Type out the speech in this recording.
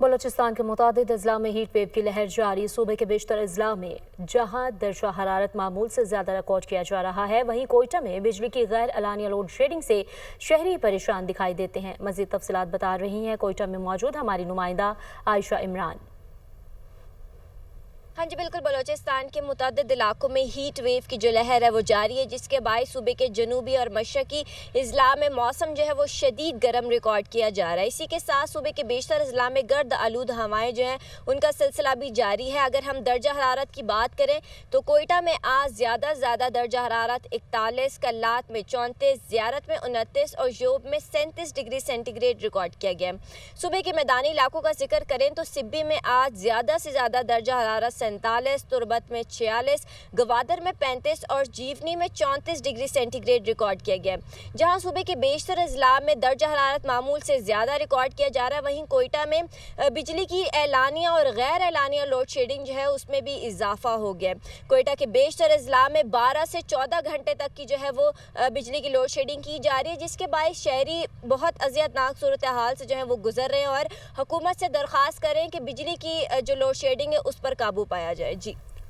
بلوچستان کے متعدد اضلاع میں ہیٹ ویو کی لہر جاری۔ صوبے کے بیشتر اضلاع میں جہاں درجہ حرارت معمول سے زیادہ ریکارڈ کیا جا رہا ہے، وہیں کوئٹہ میں بجلی کی غیر اعلانیہ لوڈ شیڈنگ سے شہری پریشان دکھائی دیتے ہیں۔ مزید تفصیلات بتا رہی ہیں کوئٹہ میں موجود ہماری نمائندہ عائشہ عمران۔ ہاں جی بالکل، بلوچستان کے متعدد علاقوں میں ہیٹ ویو کی جو لہر ہے وہ جاری ہے، جس کے باعث صوبے کے جنوبی اور مشرقی اضلاع میں موسم جو ہے وہ شدید گرم ریکارڈ کیا جا رہا ہے۔ اسی کے ساتھ صوبے کے بیشتر اضلاع میں گرد آلود ہوائیں جو ہیں ان کا سلسلہ بھی جاری ہے۔ اگر ہم درجہ حرارت کی بات کریں تو کوئٹہ میں آج زیادہ درجہ حرارت 41، کلات میں 34، زیارت میں 29 اور یوب میں 37 ڈگری سینٹی گریڈ ریکارڈ کیا گیا۔ صوبے کے میدانی علاقوں کا ذکر کریں تو سبی میں آج زیادہ سے زیادہ درجہ حرارت 47، تربت میں 46، گوادر میں 35 اور جیونی میں 34 ڈگری سینٹی گریڈ ریکارڈ کیا گیا۔ جہاں صوبے کے بیشتر اضلاع میں درجہ حرارت معمول سے زیادہ ریکارڈ کیا جا رہا ہے، وہیں کوئٹہ میں بجلی کی اعلانیہ اور غیر اعلانیہ لوڈ شیڈنگ جو ہے اس میں بھی اضافہ ہو گیا۔ کوئٹہ کے بیشتر اضلاع میں 12 سے 14 گھنٹے تک کی جو ہے وہ بجلی کی لوڈ شیڈنگ کی جا رہی ہے، جس کے باعث شہری بہت اذیتناک صورتحال سے جو ہے وہ گزر رہے ہیں اور حکومت سے درخواست کریں کہ بجلی کی جو لوڈ شیڈنگ ہے اس پر قابو پایا جائے۔ جی